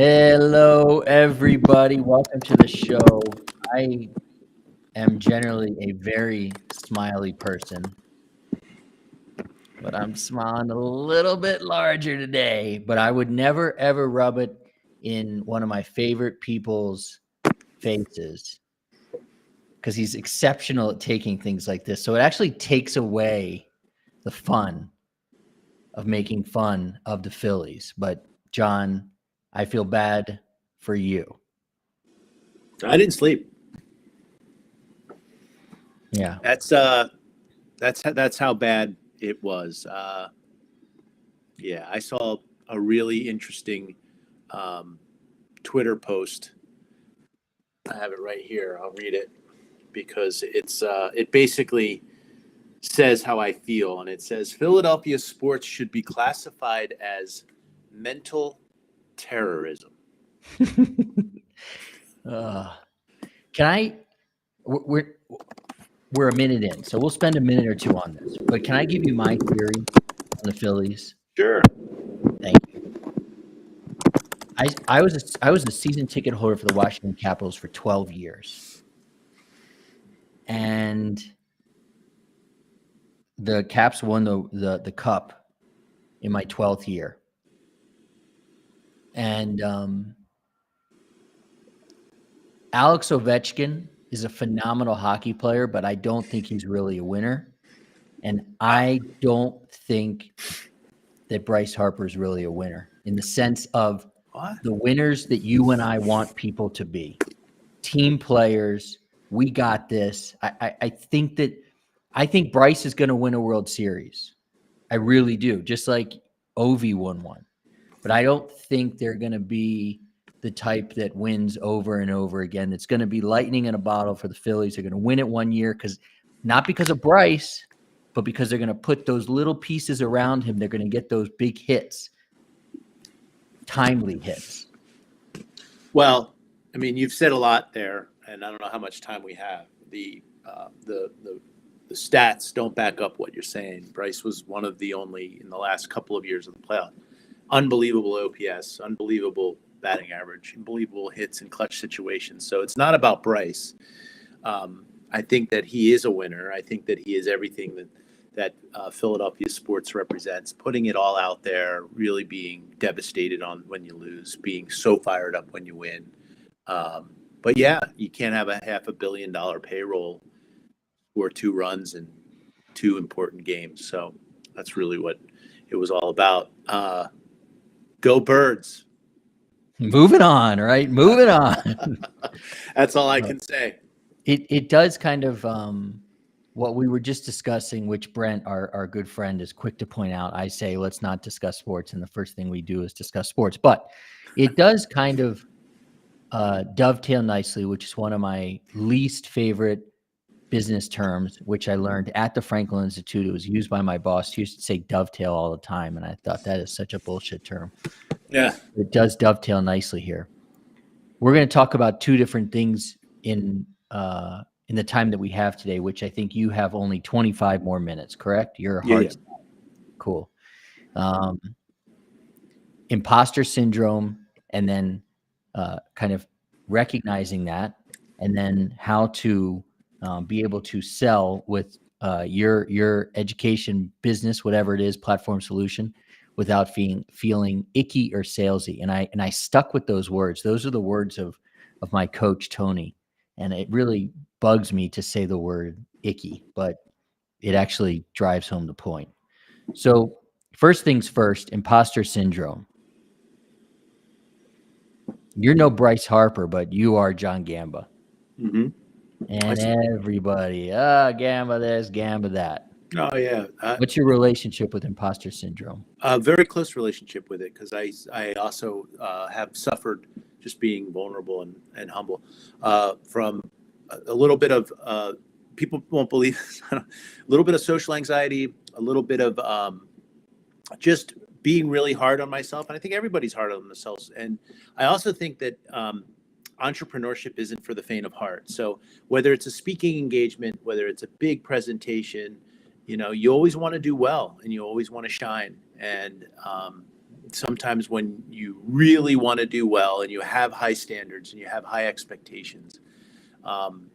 Hello, everybody. Welcome to the show. I am generally a very smiley person, but I'm smiling a little bit larger today. But I would never, ever rub it in one of my favorite people's faces because he's exceptional at taking things like this. So it actually takes away the fun of making fun of the Phillies. But, John, I feel bad for you. I didn't sleep. Yeah. That's how bad it was. Yeah, I saw a really interesting Twitter post. I have it right here. I'll read it because it basically says how I feel, and it says Philadelphia sports should be classified as mental terrorism. Can I? We're a minute in, so we'll spend a minute or two on this. But can I give you my theory on the Phillies? Sure. Thank you. I was a season ticket holder for the Washington Capitals for 12 years, and the Caps won the cup in my 12th year, and Alex Ovechkin is a phenomenal hockey player, but I don't think he's really a winner. And I don't think that Bryce Harper is really a winner in the sense of the winners that you and I want people to be. Team players, we got this. I think Bryce is going to win a World Series. I really do, just like Ovi won one. But I don't think they're going to be the type that wins over and over again. It's going to be lightning in a bottle for the Phillies. They're going to win it one year not because of Bryce, but because they're going to put those little pieces around him. They're going to get those big hits, timely hits. Well, I mean, you've said a lot there, and I don't know how much time we have. The stats don't back up what you're saying. Bryce was one of the only in the last couple of years of the playoff. Unbelievable OPS, unbelievable batting average, unbelievable hits in clutch situations. So it's not about Bryce. I think that he is a winner. I think that he is everything that Philadelphia sports represents, putting it all out there, really being devastated on when you lose, being so fired up when you win. But yeah, you can't have a $500 million payroll or 2 runs in 2 important games. So that's really what it was all about. Go Birds. Moving on, right? Moving on. That's all I can say. It does kind of what we were just discussing, which Brent, our good friend, is quick to point out. I say, let's not discuss sports, and the first thing we do is discuss sports. But it does kind of dovetail nicely, which is one of my least favorite business terms, which I learned at the Franklin Institute. It was used by my boss. He used to say dovetail all the time, and I thought that is such a bullshit term. Yeah. It does dovetail nicely here. We're going to talk about 2 different things in the time that we have today, which I think you have only 25 more minutes, correct? You're a hard stop. Cool. Imposter syndrome, and then kind of recognizing that, and then how to be able to sell with your education business, whatever it is, platform solution, without feeling icky or salesy. And I stuck with those words. Those are the words of my coach, Tony. And it really bugs me to say the word icky, but it actually drives home the point. So first things first, imposter syndrome. You're no Bryce Harper, but you are John Gamba. Mm-hmm. And everybody, Gamba this, Gamba that. Oh, yeah. What's your relationship with imposter syndrome? A very close relationship with it, because I also have suffered, just being vulnerable and humble, from a little bit of, people won't believe this, a little bit of social anxiety, a little bit of just being really hard on myself. And I think everybody's hard on themselves. And I also think that entrepreneurship isn't for the faint of heart. So whether it's a speaking engagement, whether it's a big presentation, you always want to do well, and you always want to shine. And sometimes when you really want to do well and you have high standards and you have high expectations,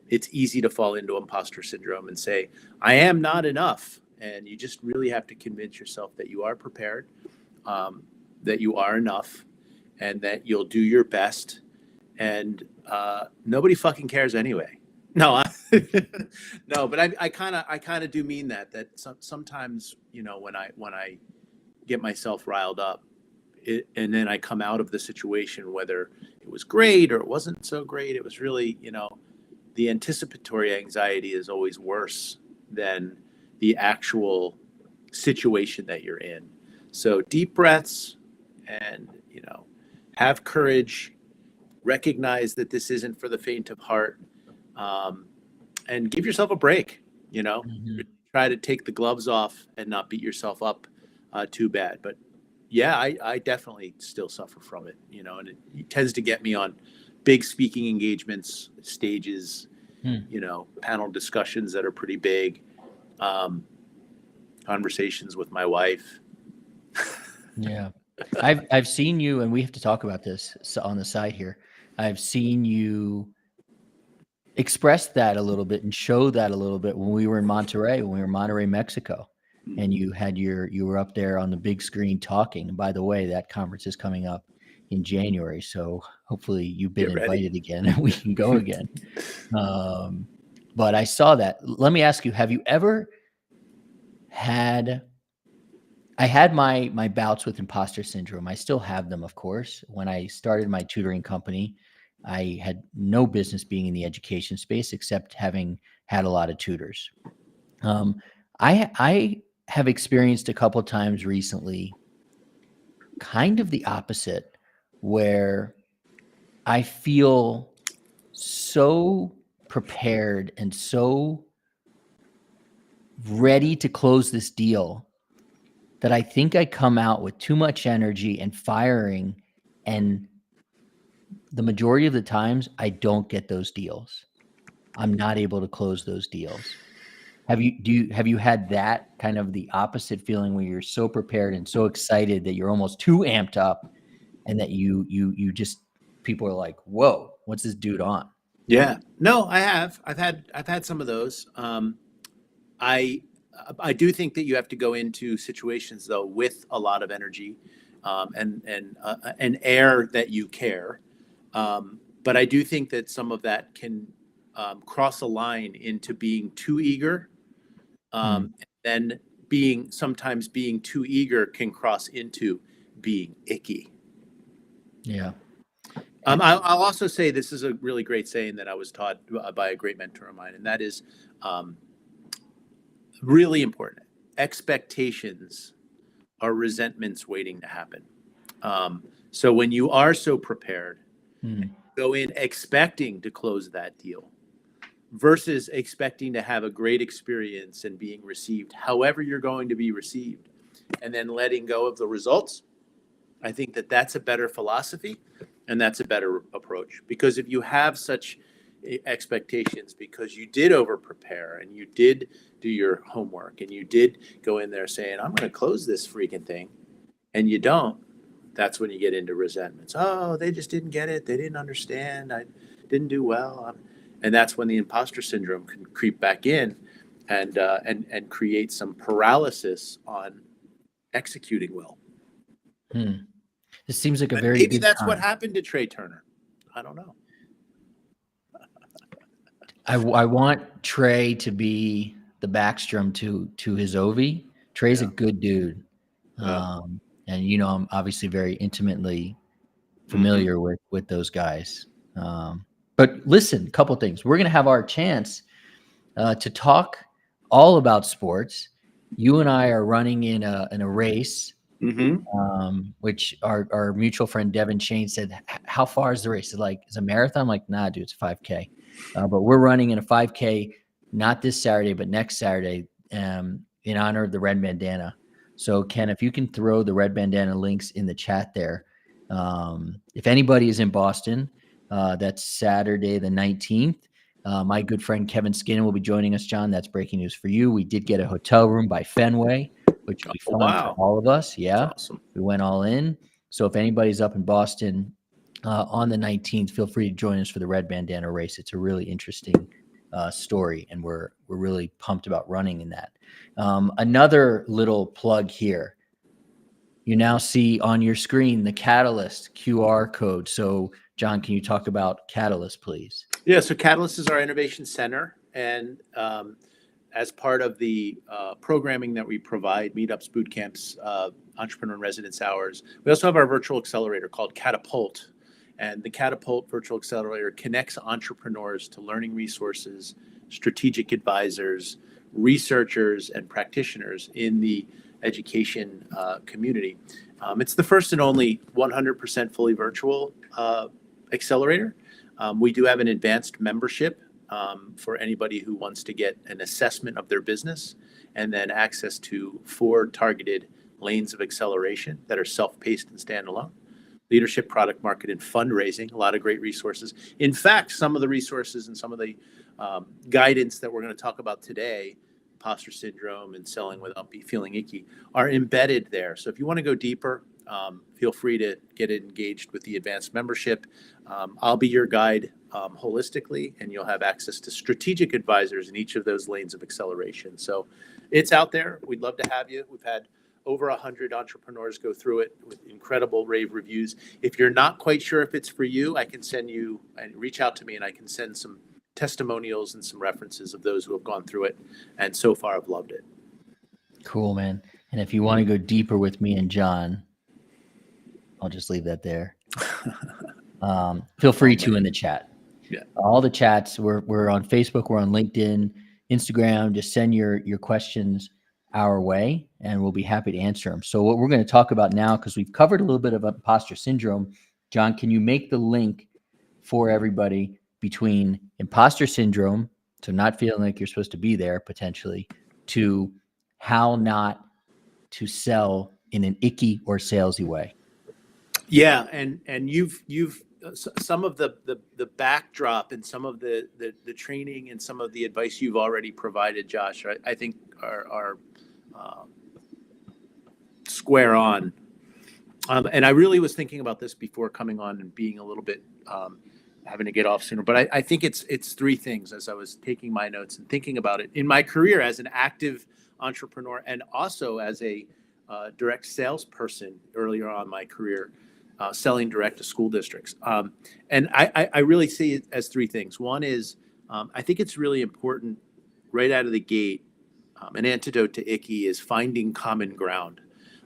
it's easy to fall into imposter syndrome and say, I am not enough. And you just really have to convince yourself that you are prepared, that you are enough, and that you'll do your best. And nobody fucking cares anyway. No, no, but I kind of do mean that sometimes, when I get myself riled up, and then I come out of the situation, whether it was great or it wasn't so great, it was really, the anticipatory anxiety is always worse than the actual situation that you're in. So deep breaths and, have courage, recognize that this isn't for the faint of heart, and give yourself a break, Mm-hmm. try to take the gloves off and not beat yourself up too bad. But yeah, I definitely still suffer from it, and it tends to get me on big speaking engagements, stages, panel discussions that are pretty big, conversations with my wife. Yeah. I've seen you, and we have to talk about this on the side here. I've seen you express that a little bit and show that a little bit when we were in Monterrey, Mexico. And you were up there on the big screen talking. And by the way, that conference is coming up in January. So hopefully you've been invited again and we can go again. But I saw that. Let me ask you, have you ever I had my bouts with imposter syndrome. I still have them, of course. When I started my tutoring company, I had no business being in the education space except having had a lot of tutors. I have experienced a couple times recently kind of the opposite, where I feel so prepared and so ready to close this deal that I think I come out with too much energy and firing, and the majority of the times I don't get those deals. I'm not able to close those deals. Have you had that kind of the opposite feeling where you're so prepared and so excited that you're almost too amped up, and that you just, people are like, whoa, what's this dude on? Yeah, no, I have. I've had some of those. I I do think that you have to go into situations though with a lot of energy, and an air that you care. But I do think that some of that can cross a line into being too eager. And then sometimes being too eager can cross into being icky. Yeah. I'll also say this is a really great saying that I was taught by a great mentor of mine, and that is really important. Expectations are resentments waiting to happen. So when you are so prepared, go in expecting to close that deal versus expecting to have a great experience and being received however you're going to be received, and then letting go of the results. I think that that's a better philosophy, and that's a better approach, because if you have such expectations because you did over prepare and you did do your homework and you did go in there saying, I'm going to close this freaking thing, and you don't, that's when you get into resentments. Oh, they just didn't get it. They didn't understand. I didn't do well. And that's when the imposter syndrome can creep back in and create some paralysis on executing well. This seems like a very Maybe good that's time. what happened to Trey Turner. I don't know. I want Trey to be the Backstrom to his Ovi. Trey's a good dude. And I'm obviously very intimately familiar with those guys. But listen, a couple things. We're gonna have our chance to talk all about sports. You and I are running in a race, which our mutual friend Devin Shane said, how far is the race? Is a marathon? I'm like, nah, dude, it's 5K. But we're running in a 5K, not this Saturday, but next Saturday, in honor of the red bandana. So Ken, if you can throw the red bandana links in the chat there. If anybody is in Boston, that's Saturday the 19th. My good friend Kevin Skinner will be joining us, John. That's breaking news for you. We did get a hotel room by Fenway. which will be Oh, fun for wow. all of us. That's Yeah, awesome. we went all in. So if anybody's up in Boston on the 19th, feel free to join us for the Red Bandana Race. It's a really interesting story, and we're really pumped about running in that. Another little plug here. You now see on your screen the Catalyst QR code. So, John, can you talk about Catalyst, please? Yeah, so Catalyst is our innovation center. And as part of the programming that we provide, meetups, boot camps, entrepreneur and residence hours, we also have our virtual accelerator called Catapult. And the Catapult virtual accelerator connects entrepreneurs to learning resources, strategic advisors, researchers, and practitioners in the education community. It's the first and only 100% fully virtual accelerator. We do have an advanced membership for anybody who wants to get an assessment of their business, and then access to 4 targeted lanes of acceleration that are self-paced and standalone. Leadership, product market, and fundraising. A lot of great resources. In fact, some of the resources and some of the guidance that we're going to talk about today, imposter syndrome and selling without feeling icky, are embedded there. So if you want to go deeper, feel free to get engaged with the advanced membership. I'll be your guide holistically, and you'll have access to strategic advisors in each of those lanes of acceleration. So it's out there. We'd love to have you. We've had over 100 entrepreneurs go through it with incredible rave reviews. If you're not quite sure if it's for you, I can send you and reach out to me, and I can send some testimonials and some references of those who have gone through it and so far have loved it. Cool, man. And if you want to go deeper with me and John, I'll just leave that there. Feel free to in the chat. Yeah. All the chats. We're on Facebook. We're on LinkedIn, Instagram. Just send your questions our way, and we'll be happy to answer them. So what we're going to talk about now, because we've covered a little bit of imposter syndrome, John, can you make the link for everybody between imposter syndrome, so not feeling like you're supposed to be there potentially, to how not to sell in an icky or salesy way? Yeah, and you've some of the backdrop and some of the training and some of the advice you've already provided, Josh, I think are square on. And I really was thinking about this before coming on and being a little bit having to get off sooner. But I think it's 3 things as I was taking my notes and thinking about it in my career as an active entrepreneur, and also as a direct salesperson earlier on in my career, selling direct to school districts. And I really see it as 3 things. One is I think it's really important right out of the gate. An antidote to icky is finding common ground.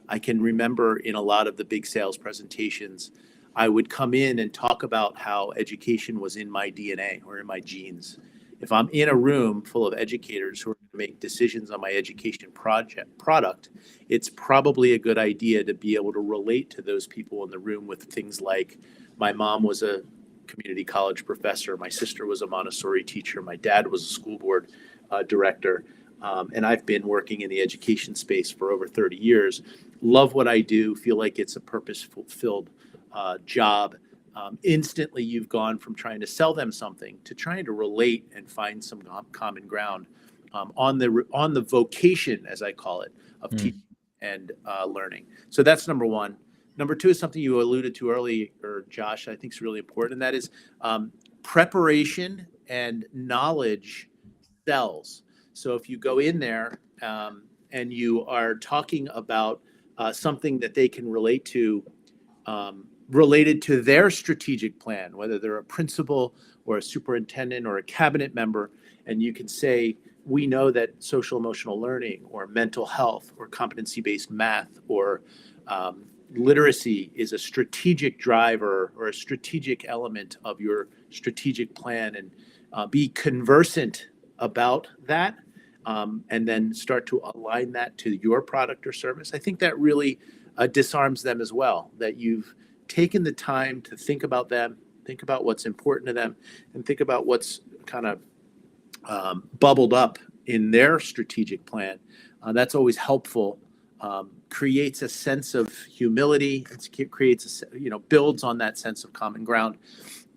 I can remember in a lot of the big sales presentations, I would come in and talk about how education was in my DNA or in my genes. If I'm in a room full of educators who are going to make decisions on my education product, it's probably a good idea to be able to relate to those people in the room with things like, my mom was a community college professor, my sister was a Montessori teacher, my dad was a school board director, and I've been working in the education space for over 30 years. Love what I do, feel like it's a purpose-fulfilled job. Instantly you've gone from trying to sell them something to trying to relate and find some common ground on the vocation, as I call it, of teaching and learning. So that's number 1. Number 2 is something you alluded to earlier, Josh, I think is really important, and that is preparation and knowledge sells. So if you go in there and you are talking about something that they can relate to, related to their strategic plan, whether they're a principal or a superintendent or a cabinet member, and you can say, we know that social emotional learning or mental health or competency-based math or literacy is a strategic driver or a strategic element of your strategic plan, and be conversant about that, and then start to align that to your product or service. I think that really disarms them as well, that you've taken the time to think about them, think about what's important to them, and think about what's kind of bubbled up in their strategic plan. That's always helpful. Creates a sense of humility. It creates builds on that sense of common ground.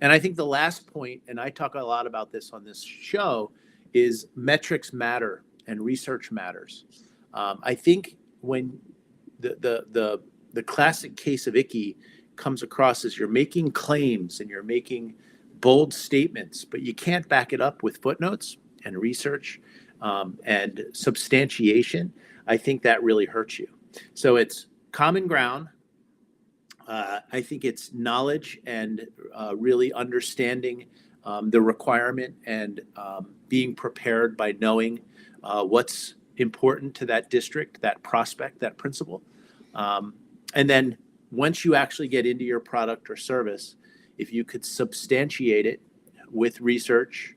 And I think the last point, and I talk a lot about this on this show, is metrics matter and research matters. I think when the classic case of icky comes across as you're making claims and you're making bold statements, but you can't back it up with footnotes and research and substantiation, I think that really hurts you. So it's common ground. I think it's knowledge and really understanding the requirement and being prepared by knowing what's important to that district, that prospect, that principal. And then once you actually get into your product or service, if you could substantiate it with research,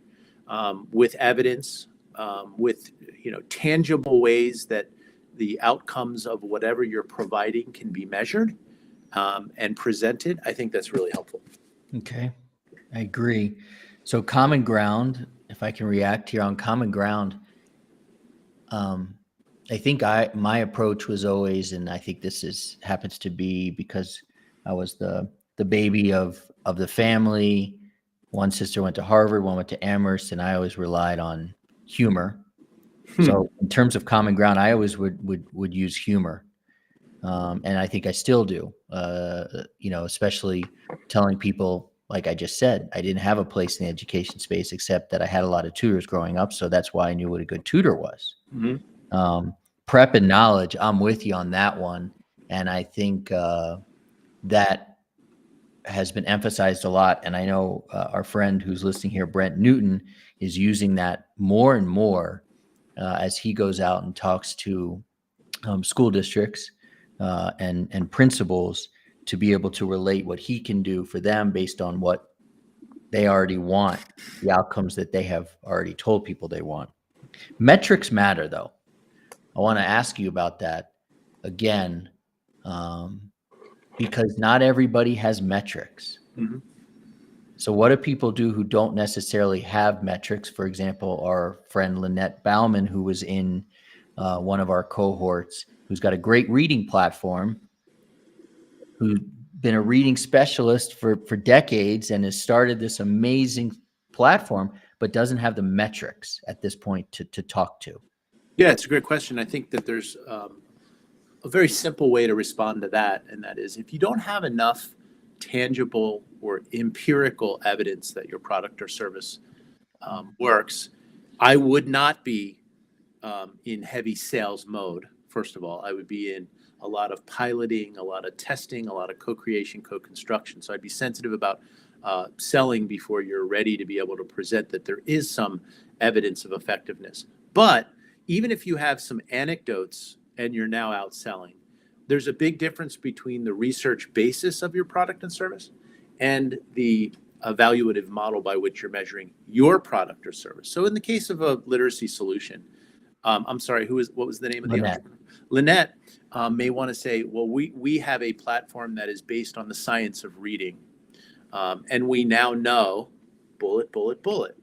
with evidence, with tangible ways that the outcomes of whatever you're providing can be measured and presented, I think that's really helpful. Okay, I agree. So common ground, if I can react here on common ground, I think my approach was always, and I think this happens to be because I was the baby of the family. One sister went to Harvard, one went to Amherst, and I always relied on humor. So in terms of common ground, I always would use humor. And I think I still do, especially telling people, like I just said, I didn't have a place in the education space, except that I had a lot of tutors growing up. So that's why I knew what a good tutor was. Mm-hmm. Prep and knowledge, I'm with you on that one. And I think that has been emphasized a lot. And I know our friend who's listening here, Brent Newton, is using that more and more as he goes out and talks to school districts and principals to be able to relate what he can do for them based on what they already want, the outcomes that they have already told people they want. Metrics matter, though. I want to ask you about that again, because not everybody has metrics. Mm-hmm. So what do people do who don't necessarily have metrics? For example, our friend Lynette Bauman, who was in one of our cohorts, who's got a great reading platform, who's been a reading specialist for decades and has started this amazing platform, but doesn't have the metrics at this point to talk to. Yeah, it's a great question. I think that there's a very simple way to respond to that, and that is if you don't have enough tangible or empirical evidence that your product or service works, I would not be in heavy sales mode. First of all, I would be in a lot of piloting, a lot of testing, a lot of co-creation, co-construction. So I'd be sensitive about selling before you're ready to be able to present that there is some evidence of effectiveness. But even if you have some anecdotes and you're now out selling, there's a big difference between the research basis of your product and service and the evaluative model by which you're measuring your product or service. So in the case of a literacy solution, I'm sorry, what was the name of the entrepreneur? Lynette may want to say, well, we have a platform that is based on the science of reading. And we now know, bullet,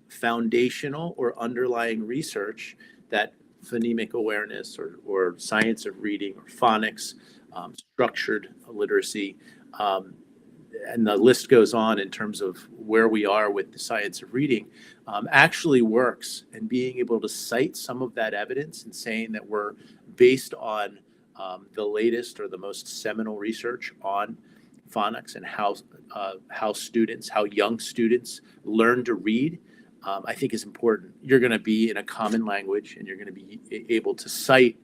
foundational or underlying research that phonemic awareness or science of reading or phonics, structured literacy, and the list goes on in terms of where we are with the science of reading, actually works. And being able to cite some of that evidence and saying that we're based on the latest or the most seminal research on phonics and how young students learn to read, I think is important. You're going to be in a common language and you're going to be able to cite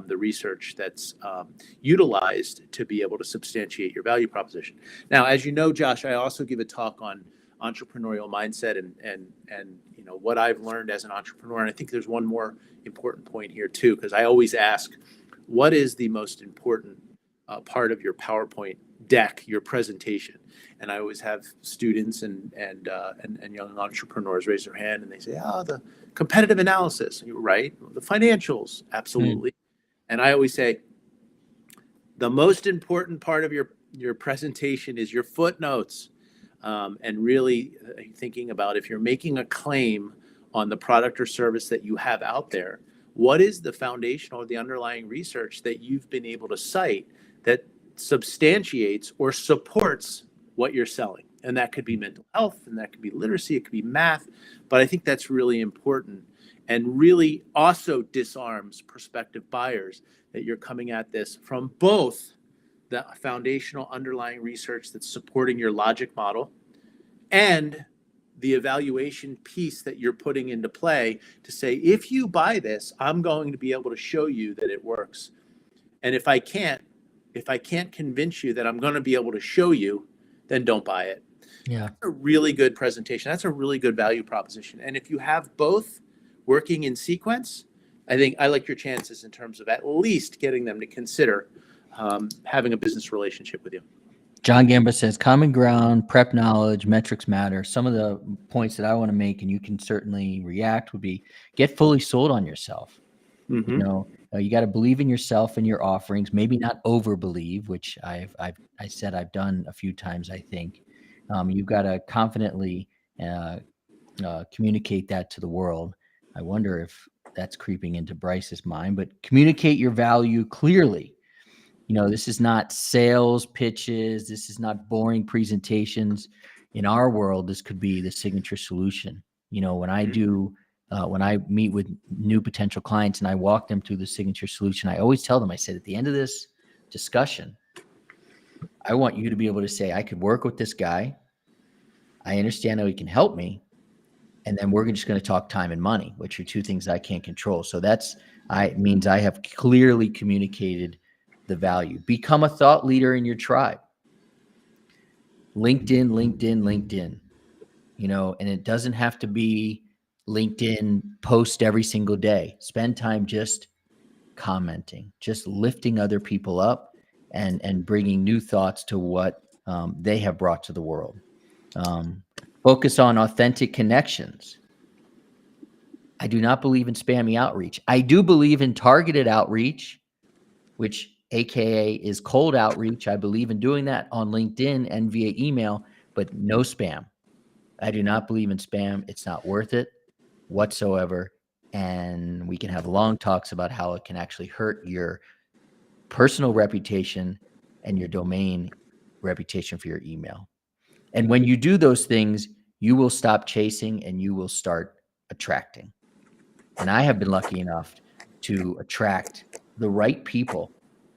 the research that's utilized to be able to substantiate your value proposition. Now, as you know, Josh, I also give a talk on entrepreneurial mindset and what I've learned as an entrepreneur. And I think there's one more important point here too, because I always ask, what is the most important part of your PowerPoint deck, your presentation? And I always have students and young entrepreneurs raise their hand and they say, the competitive analysis. You're right. The financials, absolutely. And I always say, the most important part of your presentation is your footnotes, and really thinking about if you're making a claim on the product or service that you have out there, what is the foundational or the underlying research that you've been able to cite that substantiates or supports what you're selling? And that could be mental health, and that could be literacy, it could be math. But I think that's really important. and really also disarms prospective buyers that you're coming at this from both the foundational underlying research that's supporting your logic model and the evaluation piece that you're putting into play to say, if you buy this, I'm going to be able to show you that it works. And if I can't convince you that I'm going to be able to show you, then don't buy it. Yeah. That's a really good presentation. That's a really good value proposition. And if you have both working in sequence, I think I like your chances in terms of at least getting them to consider having a business relationship with you. John Gamba says common ground, prep knowledge, metrics matter. Some of the points that I want to make, and you can certainly react, would be get fully sold on yourself. Mm-hmm. You know, you got to believe in yourself and your offerings, maybe not over believe, which I said I've done a few times, I think. You've got to confidently communicate that to the world. I wonder if that's creeping into Bryce's mind, but communicate your value clearly. You know, this is not sales pitches. This is not boring presentations. In our world, this could be the signature solution. You know, when I do, when I meet with new potential clients and I walk them through the signature solution, I always tell them, I said, at the end of this discussion, I want you to be able to say, I could work with this guy. I understand how he can help me. And then we're just going to talk time and money, which are two things I can't control. So means I have clearly communicated the value. Become a thought leader in your tribe. LinkedIn, you know, and it doesn't have to be LinkedIn post every single day. Spend time just commenting, just lifting other people up and bringing new thoughts to what they have brought to the world. Focus on authentic connections. I do not believe in spammy outreach. I do believe in targeted outreach, which AKA is cold outreach. I believe in doing that on LinkedIn and via email, but no spam. I do not believe in spam. It's not worth it whatsoever. And we can have long talks about how it can actually hurt your personal reputation and your domain reputation for your email. And when you do those things, you will stop chasing and you will start attracting. And I have been lucky enough to attract the right people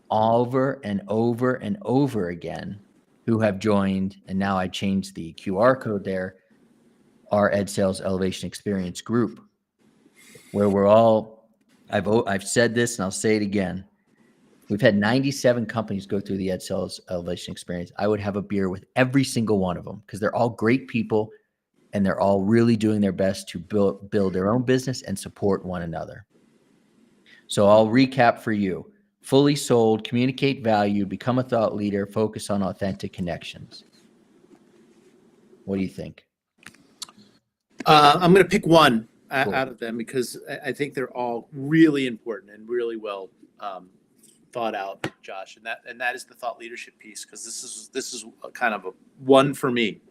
over and over and over again who have joined. And now I changed the QR code there, our Ed Sales Elevation Experience group, where we're all, I've said this and I'll say it again. We've had 97 companies go through the Ed Sales Elevation Experience. I would have a beer with every single one of them because they're all great people and they're all really doing their best to build their own business and support one another. So I'll recap for you. Fully sold, communicate value, become a thought leader, focus on authentic connections. What do you think? I'm going to pick one Cool. out of them because I think they're all really important and really well thought out, Josh. And that is the thought leadership piece, because this is a kind of a one for me.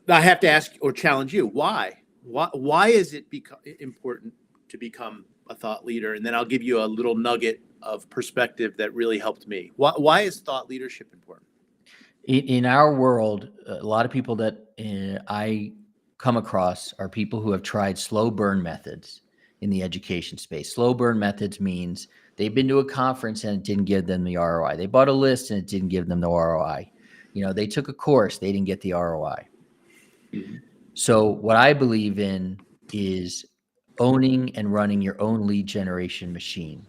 I have to ask or challenge you. Why is it important to become a thought leader? And then I'll give you a little nugget of perspective that really helped me. Why is thought leadership important? In our world, a lot of people that I come across are people who have tried slow burn methods in the education space. Slow burn methods means they've been to a conference and it didn't give them the ROI. They bought a list and it didn't give them the ROI. You know, they took a course, they didn't get the ROI. Mm-hmm. So what I believe in is owning and running your own lead generation machine,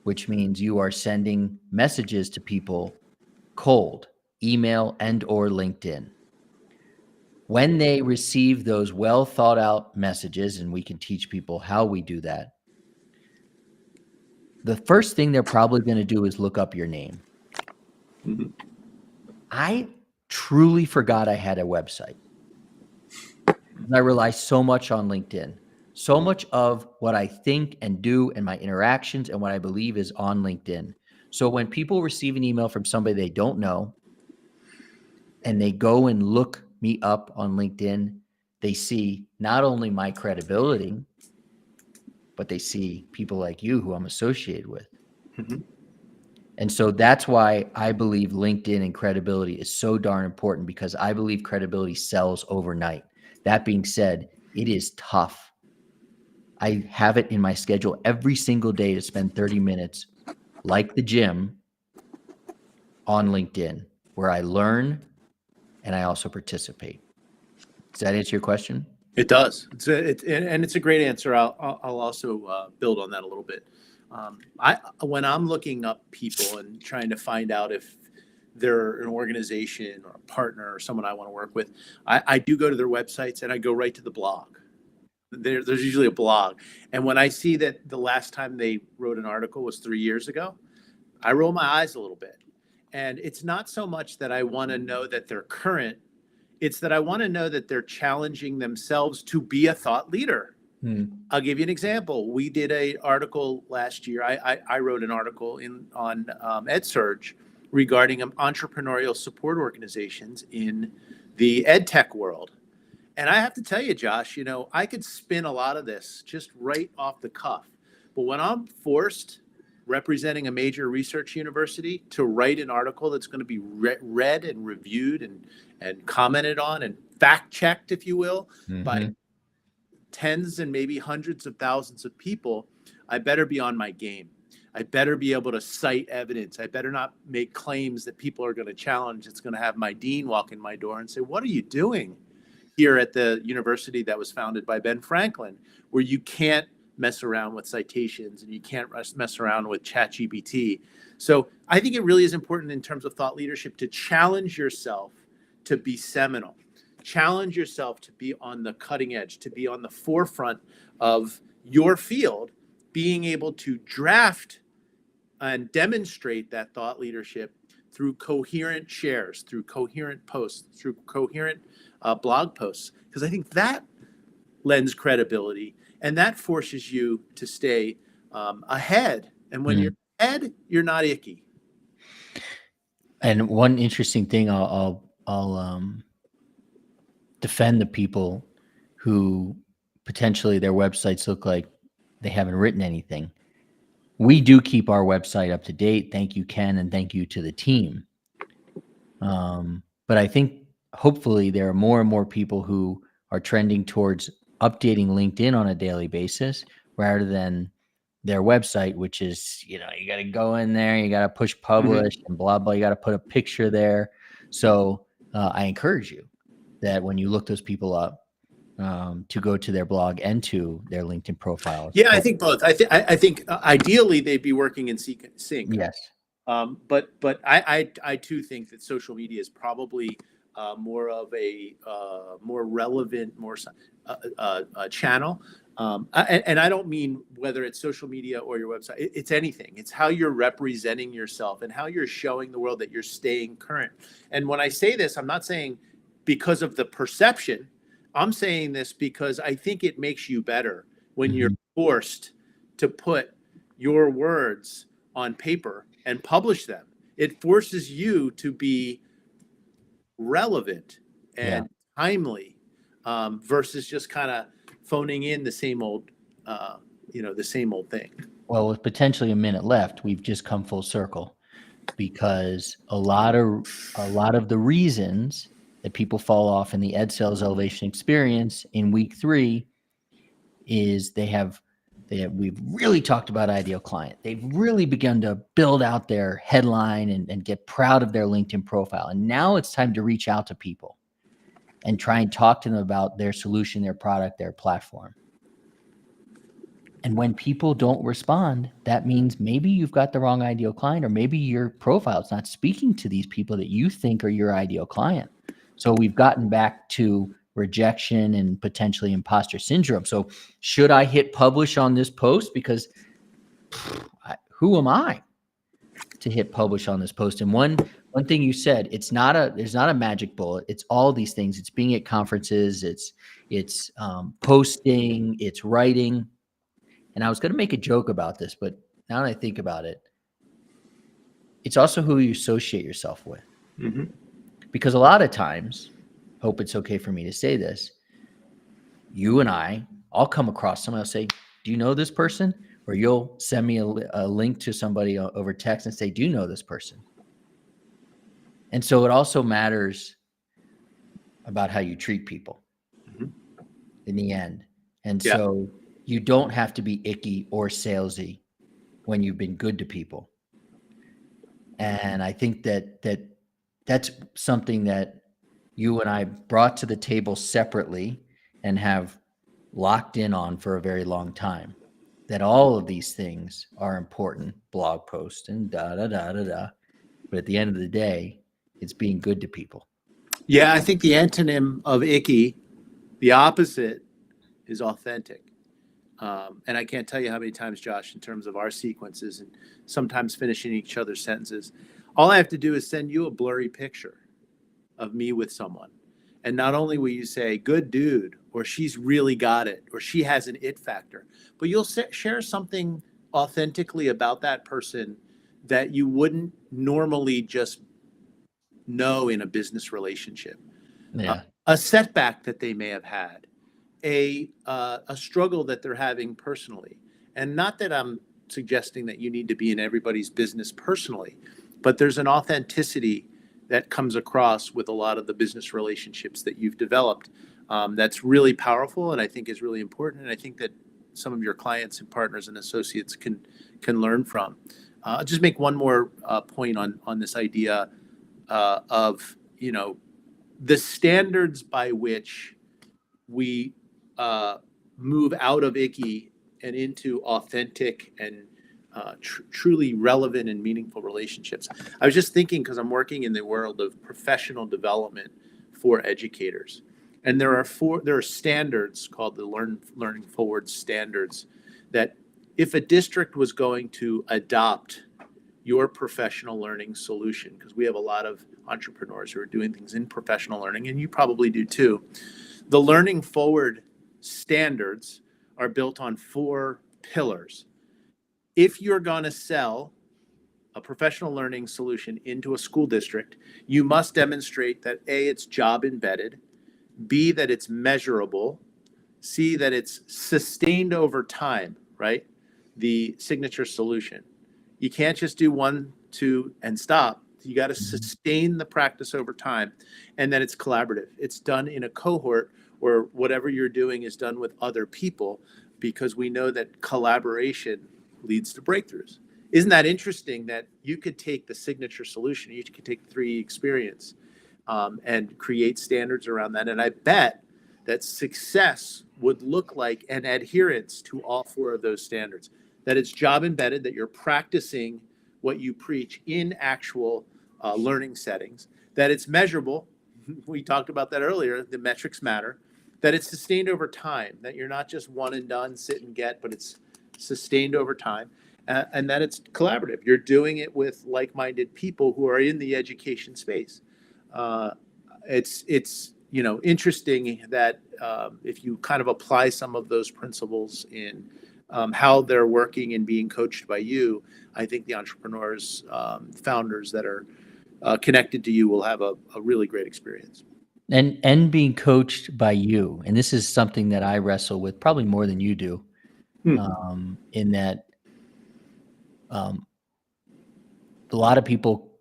which means you are sending messages to people cold, email and or LinkedIn. When they receive those well thought out messages, and we can teach people how we do that, the first thing they're probably going to do is look up your name. Mm-hmm. I truly forgot I had a website. I rely so much on LinkedIn. So much of what I think and do and my interactions and what I believe is on LinkedIn. So when people receive an email from somebody they don't know and they go and look me up on LinkedIn, they see not only my credibility, but they see people like you who I'm associated with. Mm-hmm. And so that's why I believe LinkedIn and credibility is so darn important, because I believe credibility sells overnight. That being said, It is tough. I have it in my schedule every single day to spend 30 minutes, like the gym, on LinkedIn, where I learn and I also participate. Does that answer your question? It does. And it's a great answer. I'll also build on that a little bit. When I'm looking up people and trying to find out if they're an organization or a partner or someone I want to work with, I do go to their websites and I go right to the blog. There's usually a blog. And when I see that the last time they wrote an article was 3 years ago, I roll my eyes a little bit. And it's not so much that I want to know that they're current. It's that I want to know that they're challenging themselves to be a thought leader. I'll give you an example. We did an article last year. I wrote an article on EdSurge regarding entrepreneurial support organizations in the ed tech world. And I have to tell you, Josh, I could spin a lot of this just right off the cuff. But when I'm forced, representing a major research university, to write an article that's going to be read and reviewed and commented on and fact checked, if you will, by tens and maybe hundreds of thousands of people, I better be on my game. I better be able to cite evidence. I better not make claims that people are going to challenge. It's going to have my dean walk in my door and say, "What are you doing here at the university that was founded by Ben Franklin, where you can't mess around with citations and you can't mess around with ChatGPT?" So I think it really is important in terms of thought leadership to challenge yourself to be seminal, challenge yourself to be on the cutting edge, to be on the forefront of your field, being able to draft and demonstrate that thought leadership through coherent shares, through coherent posts, through coherent blog posts, because I think that lends credibility and that forces you to stay ahead. And when you're ahead, you're not icky. And one interesting thing, I'll defend the people who potentially their websites look like they haven't written anything. We do keep our website up to date. Thank you, Ken, and thank you to the team. But I think hopefully there are more and more people who are trending towards updating LinkedIn on a daily basis rather than their website, which is, you got to go in there, you got to push publish and blah, blah, you got to put a picture there. So I encourage you that when you look those people up, to go to their blog and to their LinkedIn profiles. Yeah, I think both. I think ideally they'd be working in sync. Yes. But I too think that social media is probably more of a more relevant, more channel. And I don't mean whether it's social media or your website. It's anything. It's how you're representing yourself and how you're showing the world that you're staying current. And when I say this, I'm not saying because of the perception. I'm saying this because I think it makes you better when you're forced to put your words on paper and publish them. It forces you to be relevant and timely versus just kind of phoning in the same old, the same old thing. Well, with potentially a minute left, we've just come full circle because a lot of the reasons that people fall off in the Ed Sales Elevation Experience in week 3 is we've really talked about ideal client. They've really begun to build out their headline and get proud of their LinkedIn profile. And now it's time to reach out to people and try and talk to them about their solution, their product, their platform. And when people don't respond, that means maybe you've got the wrong ideal client, or maybe your profile is not speaking to these people that you think are your ideal client. So we've gotten back to rejection and potentially imposter syndrome. So should I hit publish on this post? Because who am I to hit publish on this post? And one thing you said, there's not a magic bullet. It's all these things. It's being at conferences. It's posting. It's writing. And I was going to make a joke about this, but now that I think about it, it's also who you associate yourself with. Because a lot of times, hope it's okay for me to say this, you and I'll come across someone, I'll say, "Do you know this person?" Or you'll send me a link to somebody over text and say, "Do you know this person?" And so it also matters about how you treat people. in the end. And Yeah. so you don't have to be icky or salesy when you've been good to people. And I think that's something that you and I brought to the table separately and have locked in on for a very long time. That all of these things are important, blog posts and da da da da da. But at the end of the day, it's being good to people. Yeah, I think the antonym of icky, the opposite, is authentic. And I can't tell you how many times, Josh, in terms of our sequences and sometimes finishing each other's sentences, all I have to do is send you a blurry picture of me with someone. And not only will you say, good dude, or she's really got it, or she has an it factor, but you'll share something authentically about that person that you wouldn't normally just know in a business relationship. Yeah. A setback that they may have had, a struggle that they're having personally. And not that I'm suggesting that you need to be in everybody's business personally, but there's an authenticity that comes across with a lot of the business relationships that you've developed, that's really powerful and I think is really important. And I think that some of your clients and partners and associates can learn from. I'll just make one more point on this idea of, the standards by which we move out of icky and into authentic and truly relevant and meaningful relationships. I was just thinking, because I'm working in the world of professional development for educators, and there are standards called the Learning Forward standards that if a district was going to adopt your professional learning solution, because we have a lot of entrepreneurs who are doing things in professional learning, and you probably do too. The Learning Forward standards are built on 4 pillars. If you're going to sell a professional learning solution into a school district, you must demonstrate that A, it's job embedded, B, that it's measurable, C, that it's sustained over time, right? The signature solution. You can't just do 1, 2, and stop. You got to sustain the practice over time, and then it's collaborative. It's done in a cohort where whatever you're doing is done with other people, because we know that collaboration leads to breakthroughs. Isn't that interesting that you could take the signature solution, you could take 3 experience, and create standards around that. And I bet that success would look like an adherence to all 4 of those standards, that it's job embedded, that you're practicing what you preach in actual learning settings, that it's measurable. We talked about that earlier. The metrics matter. That it's sustained over time, that you're not just one and done, sit and get, but it's sustained over time, and that it's collaborative. You're doing it with like-minded people who are in the education space. It's interesting that if you kind of apply some of those principles in how they're working and being coached by you, I think the entrepreneurs, founders that are connected to you will have a really great experience. And being coached by you. And this is something that I wrestle with probably more than you do, in that a lot of people,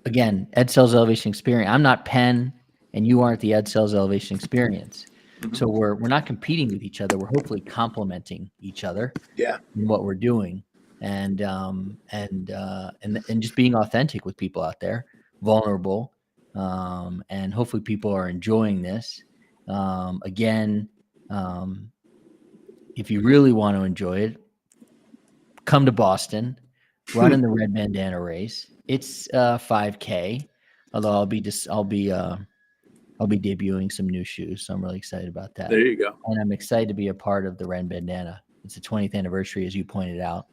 again, Ed Sales Elevation Experience. I'm not Penn, and you aren't the Ed Sales Elevation Experience. So we're not competing with each other. We're hopefully complementing each other in what we're doing, and just being authentic with people out there, vulnerable, and hopefully people are enjoying this. Again, if you really want to enjoy it, come to Boston, run in the red bandana race. It's 5K, although I'll be debuting some new shoes, so I'm really excited about that. There you go. And I'm excited to be a part of the red bandana. It's the 20th anniversary, as you pointed out,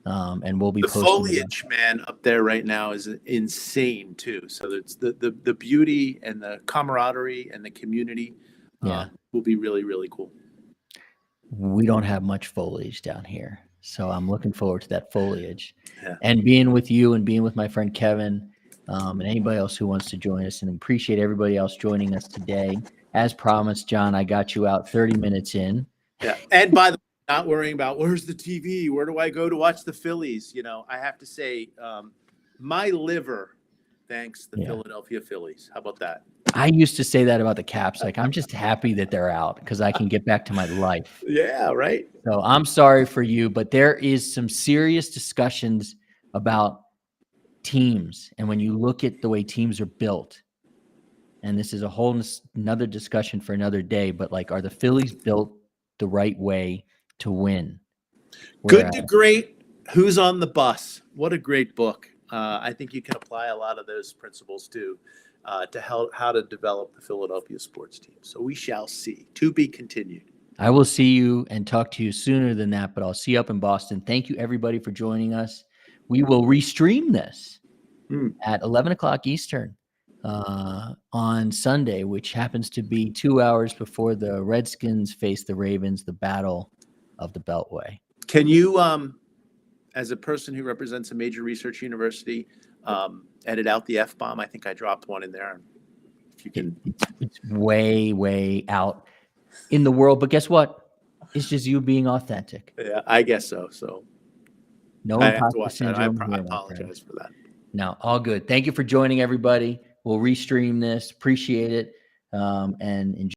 and we'll be the posting foliage, man, up there right now is insane too. So it's the beauty and the camaraderie and the community. Will be really, really cool. We don't have much foliage down here, so I'm looking forward to that foliage, Yeah. and being with you and being with my friend Kevin, and anybody else who wants to join us, and appreciate everybody else joining us today. As promised, John, I got you out 30 minutes in. Yeah. And by the way, not worrying about where's the TV, where do I go to watch the Phillies? I have to say, my liver thanks the Philadelphia Phillies. How about that? I used to say that about the Caps. Like, I'm just happy that they're out because I can get back to my life. Yeah, right. So I'm sorry for you, but there is some serious discussions about teams. And when you look at the way teams are built, and this is a whole another discussion for another day, but like, are the Phillies built the right way to win? Good to Great. Who's on the Bus? What a great book. I think you can apply a lot of those principles to how to develop the Philadelphia sports team. So we shall see. To be continued. I will see you and talk to you sooner than that, but I'll see you up in Boston. Thank you, everybody, for joining us. We will restream this at 11 o'clock Eastern on Sunday, which happens to be 2 hours before the Redskins face the Ravens, the battle of the Beltway. Can you, as a person who represents a major research university, edit out the F-bomb? I think I dropped one in there. If you can. It's way, way out in the world, but guess what? It's just you being authentic. Yeah, I guess so. So no I have to imposter watch that. syndrome. I apologize for that. No, all good. Thank you for joining, everybody. We'll restream this. Appreciate it, and enjoy.